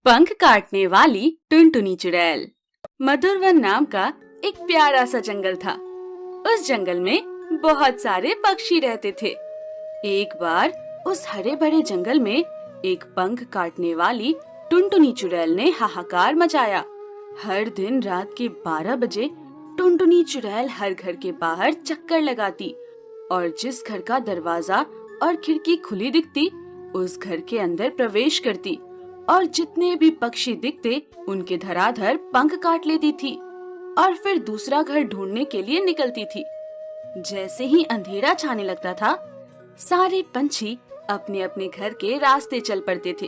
पंख काटने वाली टुनटुनी चुड़ैल। मधुरवन नाम का एक प्यारा सा जंगल था। उस जंगल में बहुत सारे पक्षी रहते थे। एक बार उस हरे भरे जंगल में एक पंख काटने वाली टुनटुनी चुड़ैल ने हाहाकार मचाया। हर दिन रात के 12 बजे टुनटुनी चुड़ैल हर घर के बाहर चक्कर लगाती और जिस घर का दरवाजा और खिड़की खुली दिखती उस घर के अंदर प्रवेश करती और जितने भी पक्षी दिखते उनके धराधर पंख काट लेती थी और फिर दूसरा घर ढूंढने के लिए निकलती थी। जैसे ही अंधेरा छाने लगता था, सारे पंछी अपने अपने घर के रास्ते चल पड़ते थे।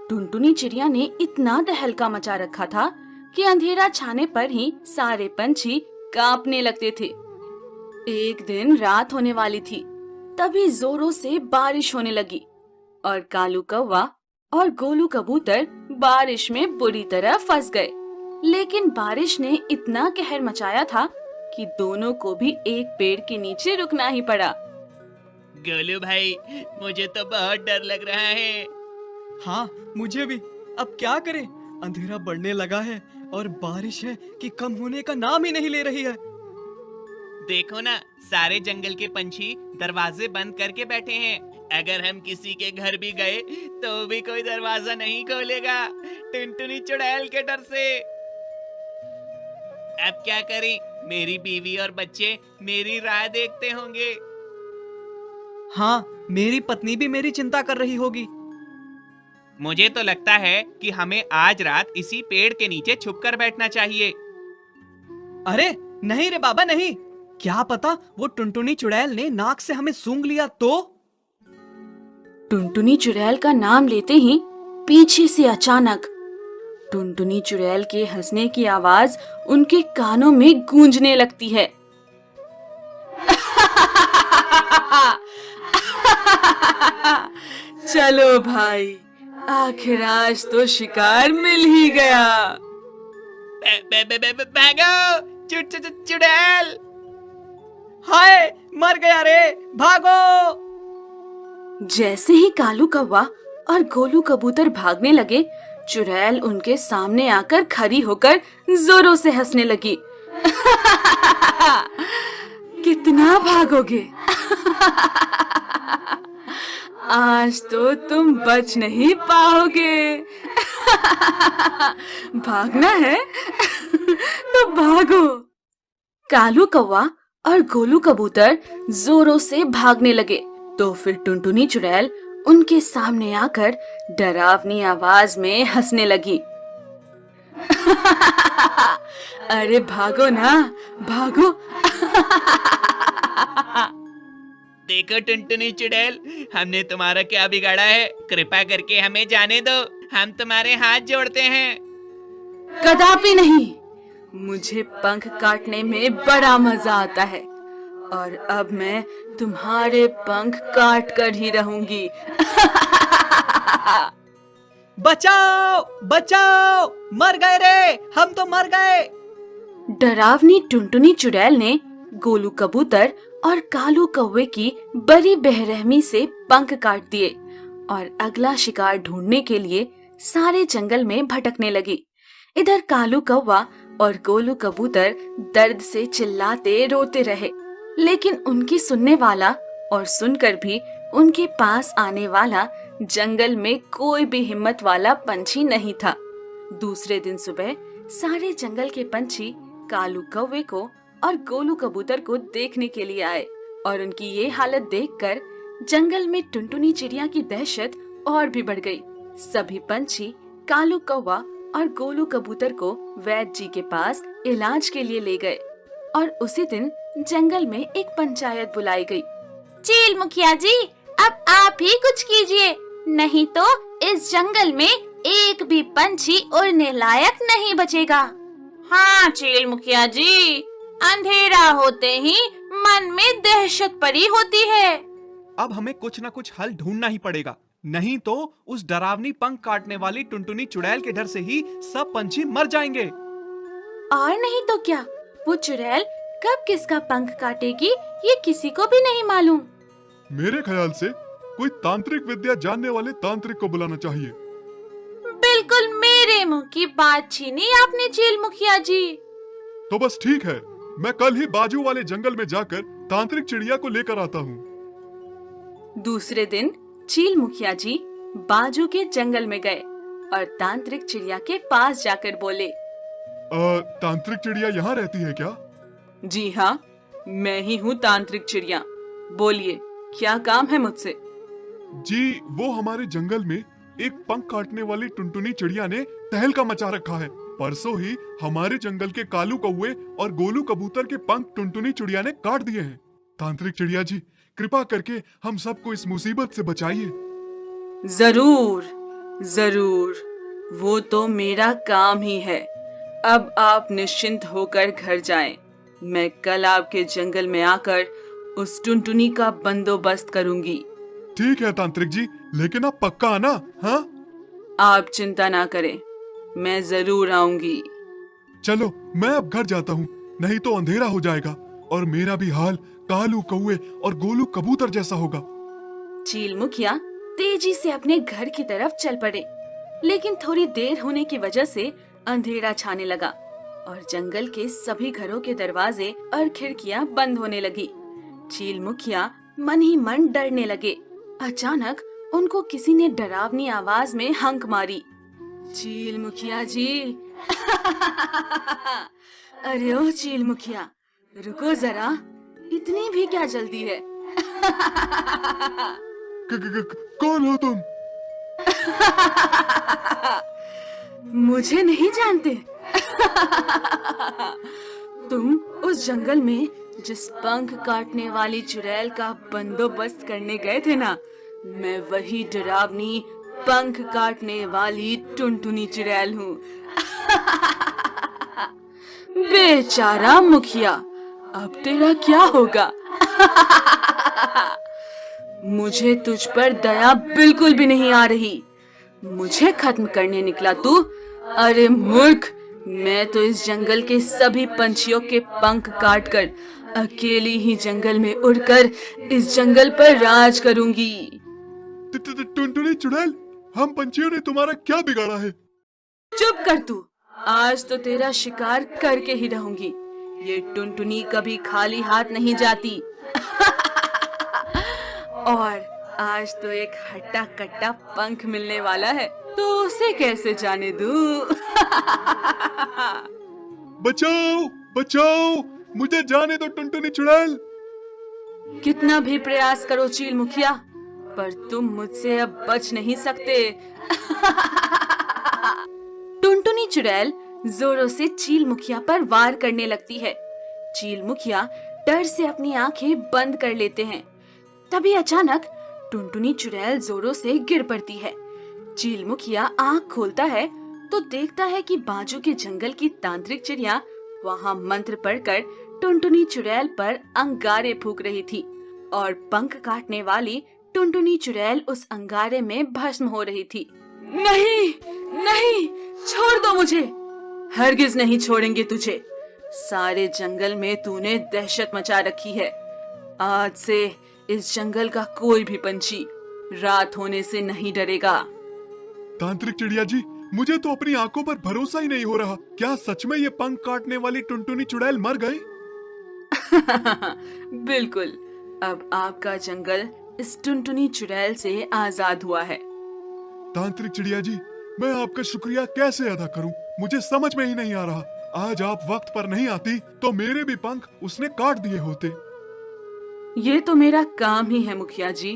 टुनटुनी चिड़िया ने इतना तहलका मचा रखा था कि अंधेरा छाने पर ही सारे पंछी कांपने लगते थे। एक दिन रात होने वाली थी, तभी जोरों से बारिश होने लगी और कालू कौवा और गोलू कबूतर बारिश में बुरी तरह फंस गए। लेकिन बारिश ने इतना कहर मचाया था कि दोनों को भी एक पेड़ के नीचे रुकना ही पड़ा। गोलू भाई, मुझे तो बहुत डर लग रहा है। हाँ, मुझे भी। अब क्या करें? अंधेरा बढ़ने लगा है और बारिश है कि कम होने का नाम ही नहीं ले रही है। देखो ना, सारे जंगल के पंछी दरवाजे बंद करके बैठे हैं। अगर हम किसी के घर भी गए तो भी कोई दरवाजा नहीं खोलेगा, टुनटुनी चुड़ैल के डर से। अब क्या करें? मेरी बीवी और बच्चे मेरी राह देखते होंगे। हाँ, मेरी पत्नी भी मेरी चिंता कर रही होगी। मुझे तो लगता है कि हमें आज रात इसी पेड़ के नीचे छुपकर बैठना चाहिए। अरे नहीं रे बाबा, नहीं। क्या पता वो टुनटुनी चुड़ैल ने नाक से हमें सूंघ लिया तो? टुनटुनी चुड़ैल का नाम लेते ही पीछे से अचानक टुनटुनी चुड़ैल के हंसने की आवाज उनके कानों में गूंजने लगती है। चलो भाई, आखिर आज तो शिकार मिल ही गया। भागो चुड़ैल! हाय, मर गया रे, भागो! जैसे ही कालू कौवा और गोलू कबूतर भागने लगे, चुड़ैल उनके सामने आकर खड़ी होकर जोरों से हंसने लगी। कितना भागोगे? आज तो तुम बच नहीं पाओगे। भागना है तो भागो। कालू कौवा और गोलू कबूतर जोरों से भागने लगे तो फिर टुनटुनी चुड़ैल उनके सामने आकर डरावनी आवाज में हंसने लगी। अरे भागो ना, भागो। देखो टुनटुनी चुड़ैल, हमने तुम्हारा क्या बिगाड़ा है? कृपा करके हमें जाने दो, हम तुम्हारे हाथ जोड़ते हैं। कदापि नहीं, मुझे पंख काटने में बड़ा मजा आता है और अब मैं तुम्हारे पंख काट कर ही रहूंगी। बचाओ, बचाओ! मर गए रे, हम तो मर गए। डरावनी टुनटुनी चुड़ैल ने गोलू कबूतर और कालू कौवे की बड़ी बेरहमी से पंख काट दिए और अगला शिकार ढूंढने के लिए सारे जंगल में भटकने लगी। इधर कालू कौवा और गोलू कबूतर दर्द से चिल्लाते रोते रहे, लेकिन उनकी सुनने वाला और सुनकर भी उनके पास आने वाला जंगल में कोई भी हिम्मत वाला पंछी नहीं था। दूसरे दिन सुबह सारे जंगल के पंछी कालू कौवे को और गोलू कबूतर को देखने के लिए आए और उनकी ये हालत देखकर जंगल में टुनटुनी चिड़िया की दहशत और भी बढ़ गई। सभी पंछी कालू कौवा और गोलू कबूतर को वैद्य जी के पास इलाज के लिए ले गए और उसी दिन जंगल में एक पंचायत बुलाई गई। चील मुखिया जी, अब आप ही कुछ कीजिए, नहीं तो इस जंगल में एक भी पंछी उड़ने लायक नहीं बचेगा। हाँ चील मुखिया जी, अंधेरा होते ही मन में दहशत पड़ी होती है। अब हमें कुछ न कुछ हल ढूंढना ही पड़ेगा, नहीं तो उस डरावनी पंख काटने वाली टुनटुनी चुड़ैल के डर से ही सब पंछी मर जाएंगे। और नहीं तो क्या, वो चुड़ैल कब किसका पंख काटेगी ये किसी को भी नहीं मालूम। मेरे ख्याल से कोई तांत्रिक विद्या जानने वाले तांत्रिक को बुलाना चाहिए। बिल्कुल मेरे मेरे मुंह की बात छीनी आपने चील मुखिया जी। तो बस ठीक है, मैं कल ही बाजू वाले जंगल में जाकर तांत्रिक चिड़िया को लेकर आता हूँ। दूसरे दिन चील मुखिया जी बाजू के जंगल में गए और तांत्रिक चिड़िया के पास जाकर बोले, तांत्रिक चिड़िया यहाँ रहती है क्या? जी हाँ, मैं ही हूँ तांत्रिक चिड़िया। बोलिए, क्या काम है मुझसे? जी, वो हमारे जंगल में एक पंख काटने वाली टुनटुनी चिड़िया ने तहलका मचा रखा है। परसों ही हमारे जंगल के कालू कौवे और गोलू कबूतर के पंख टुनटुनी चिड़िया ने काट दिए हैं। तांत्रिक चिड़िया जी, कृपा करके हम सबको इस मुसीबत से बचाइए। जरूर जरूर, वो तो मेरा काम ही है। अब आप निश्चिंत होकर घर जाएं। मैं कल आपके जंगल में आकर उस टुनटुनी का बंदोबस्त करूंगी। ठीक है तांत्रिक जी, लेकिन आप पक्का आना। हाँ, आप चिंता ना करें, मैं जरूर आऊंगी। चलो मैं अब घर जाता हूँ, नहीं तो अंधेरा हो जाएगा और मेरा भी हाल कालू कौवे और गोलू कबूतर जैसा होगा। चील मुखिया तेजी से अपने घर की तरफ चल पड़े, लेकिन थोड़ी देर होने की वजह से अंधेरा छाने लगा और जंगल के सभी घरों के दरवाजे और खिड़कियां बंद होने लगी। चील मुखिया मन ही मन डरने लगे। अचानक उनको किसी ने डरावनी आवाज में हंक मारी। चील मुखिया जी अरे ओ चील मुखिया, रुको जरा, इतनी भी क्या जल्दी है? कौन हो तुम? मुझे नहीं जानते? तुम उस जंगल में जिस पंख काटने वाली चुड़ैल का बंदोबस्त करने गए थे ना, मैं वही डरावनी पंख काटने वाली टुनटुनी चुड़ैल हूँ। बेचारा मुखिया, अब तेरा क्या होगा? मुझे तुझ पर दया बिल्कुल भी नहीं आ रही। मुझे खत्म करने निकला तू? अरे मूर्ख, मैं तो इस जंगल के सभी पंछियों के पंख काटकर अकेली ही जंगल में उड़कर इस जंगल पर राज करूंगी। टुनटुनी चुड़ैल, हम पंछियों ने तुम्हारा क्या बिगाड़ा है? चुप कर तू, आज तो तेरा शिकार करके ही रहूंगी। ये टुनटुनी कभी खाली हाथ नहीं जाती। और आज तो एक हट्टा कट्टा पंख मिलने वाला है, तो उसे कैसे जाने दूं? बचाओ बचाओ, मुझे जाने दो टुनटुनी चुड़ैल। कितना भी प्रयास करो चील मुखिया, पर तुम मुझसे अब बच नहीं सकते। टुनटुनी चुड़ैल जोरों से चील मुखिया पर वार करने लगती है। चील मुखिया डर से अपनी आंखें बंद कर लेते हैं। तभी अचानक टुनटुनी चुड़ैल जोरों से गिर पड़ती है। चील मुखिया आंख खोलता है तो देखता है कि बाजू के जंगल की तांत्रिक चिड़िया वहाँ मंत्र पढ़कर टुनटुनी चुड़ैल पर अंगारे फूंक रही थी और पंख काटने वाली टुनटुनी चुड़ैल उस अंगारे में भस्म हो रही थी। नहीं नहीं, छोड़ दो मुझे, हरगिज नहीं छोड़ेंगे तुझे। सारे जंगल में तूने दहशत मचा रखी है। आज से इस जंगल का कोई भी पंछी रात होने से नहीं डरेगा। तांत्रिक चिड़िया जी, मुझे तो अपनी आंखों पर भरोसा ही नहीं हो रहा। क्या सच में ये पंख काटने वाली टुनटुनी चुड़ैल मर गई? बिल्कुल, अब आपका जंगल इस टुनटुनी चुड़ैल से आजाद हुआ है। तांत्रिक चिड़िया जी, मैं आपका शुक्रिया कैसे अदा करूं? मुझे समझ में ही नहीं आ रहा। आज आप वक्त पर नहीं आती तो मेरे भी पंख उसने काट दिए होते। ये तो मेरा काम ही है मुखिया जी।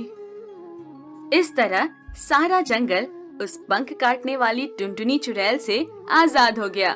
इस तरह सारा जंगल उस पंख काटने वाली टुनटुनी चुड़ैल से आजाद हो गया।